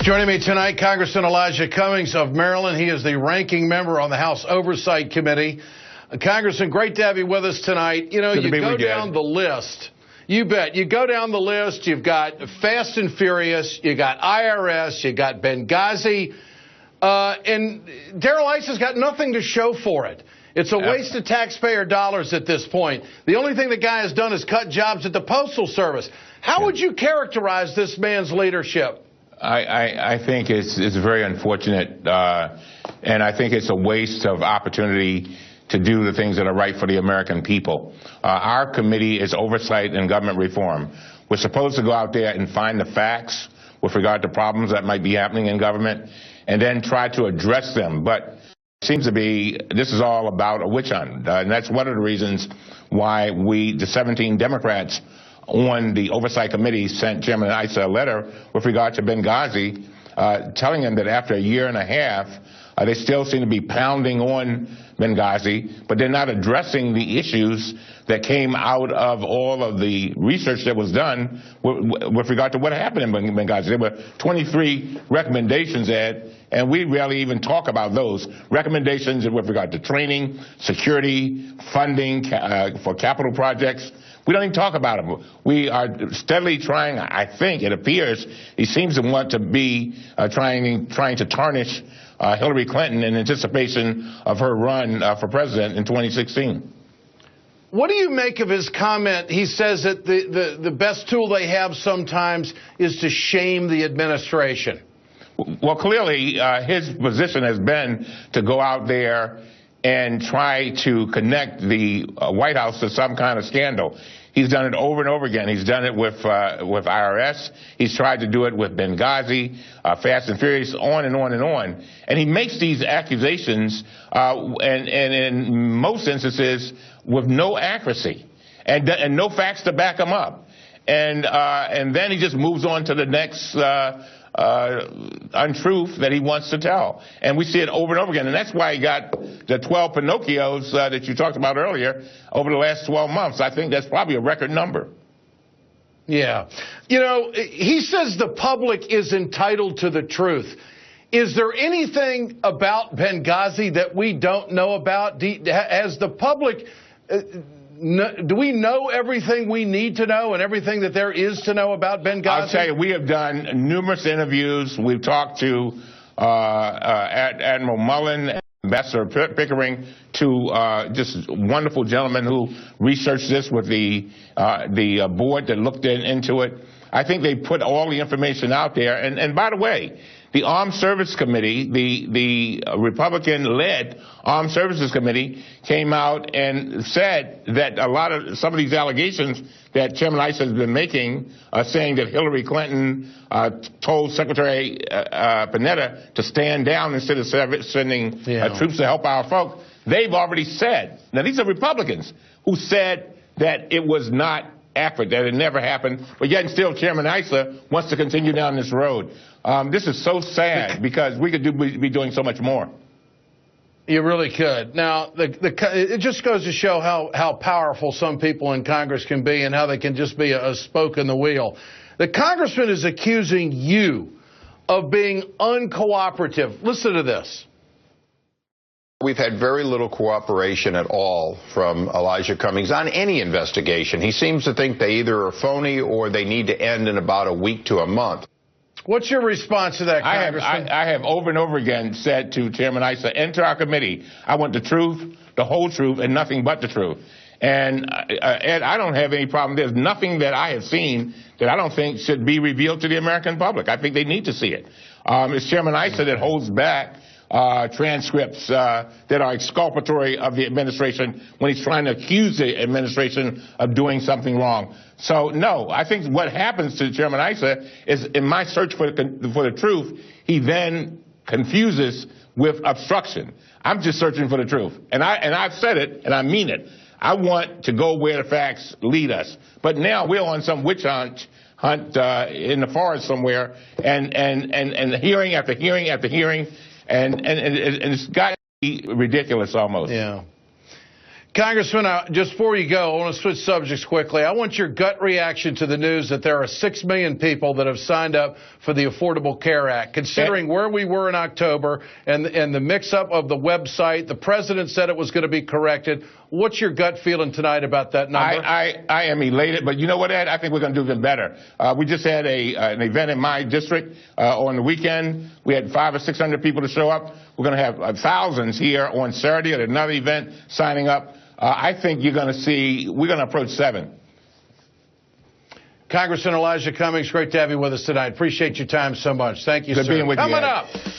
Joining me tonight, Congressman Elijah Cummings of Maryland. He is the ranking member on the House Oversight Committee. Congressman, great to have you with us tonight. You know, you go down the list. You bet. You go down the list. You've got Fast and Furious. You got IRS. You got Benghazi. And Darrell Issa's got nothing to show for it. It's a waste of taxpayer dollars at this point. The only thing the guy has done is cut jobs at the Postal Service. How would you characterize this man's leadership? I think it's very unfortunate, and I think it's a waste of opportunity to do the things that are right for the American people. Our committee is oversight and government reform. We're supposed to go out there and find the facts with regard to problems that might be happening in government and then try to address them. But it seems to be this is all about a witch hunt, and that's one of the reasons why the 17 Democrats on the Oversight Committee sent Chairman Issa a letter with regard to Benghazi, telling him that after a year and a half, they still seem to be pounding on Benghazi, but they're not addressing the issues that came out of all of the research that was done with regard to what happened in Benghazi. There were 23 recommendations, Ed, and we rarely even talk about those recommendations with regard to training, security, funding for capital projects. We don't even talk about them. We are steadily trying, I think, it appears, he seems to want to be trying to tarnish Hillary Clinton in anticipation of her run for president in 2016. What do you make of his comment? He says that the best tool they have sometimes is to shame the administration. Well, clearly, his position has been to go out there and try to connect the White House to some kind of scandal. He's done it over and over again. He's done it with IRS. He's tried to do it with Benghazi, Fast and Furious, on and on and on. And he makes these accusations, and in most instances, with no accuracy and no facts to back them up. And then he just moves on to the next untruth that he wants to tell. And we see it over and over again. And that's why he got the 12 Pinocchios that you talked about earlier over the last 12 months. I think that's probably a record number. Yeah. You know, he says the public is entitled to the truth. Is there anything about Benghazi that we don't know about? Has the public... do we know everything we need to know and everything that there is to know about Benghazi? I'll tell you, we have done numerous interviews. We've talked to Admiral Mullen and Ambassador Pickering, two just wonderful gentlemen who researched this with the board that looked into it. I think they put all the information out there. And by the way, the Armed Services Committee, the Republican-led Armed Services Committee, came out and said that some of these allegations that Chairman Issa has been making, saying that Hillary Clinton told Secretary Panetta to stand down instead of sending troops to help our folk, they've already said. Now, these are Republicans who said that it was not accurate, that it never happened, but yet still Chairman Issa wants to continue down this road. This is so sad because we could be doing so much more. You really could. Now, it just goes to show how powerful some people in Congress can be and how they can just be a spoke in the wheel. The congressman is accusing you of being uncooperative. Listen to this. We've had very little cooperation at all from Elijah Cummings on any investigation. He seems to think they either are phony or they need to end in about a week to a month. What's your response to that, Congressman? I have over and over again said to Chairman Issa, enter our committee. I want the truth, the whole truth, and nothing but the truth. And, Ed, I don't have any problem. There's nothing that I have seen that I don't think should be revealed to the American public. I think they need to see it. It's Chairman Issa that holds back transcripts that are exculpatory of the administration when he's trying to accuse the administration of doing something wrong. So, no, I think what happens to Chairman Issa is in my search for the truth, he then confuses with obstruction. I'm just searching for the truth. And I've said it, and I mean it. I want to go where the facts lead us. But now we're on some witch hunt in the forest somewhere, and hearing after hearing after hearing, and it's got to be ridiculous almost. Yeah. Congressman, just before you go, I want to switch subjects quickly. I want your gut reaction to the news that there are 6 million people that have signed up for the Affordable Care Act. Considering where we were in October and the mix-up of the website, the president said it was going to be corrected. What's your gut feeling tonight about that number? I am elated, but you know what, Ed? I think we're going to do even better. We just had an event in my district on the weekend. We had 500 or 600 people to show up. We're going to have thousands here on Saturday at another event signing up. I think you're going to see, we're going to approach 7. Congressman Elijah Cummings, great to have you with us tonight. Appreciate your time so much. Thank you, Good sir. being with you, Coming Ed. up.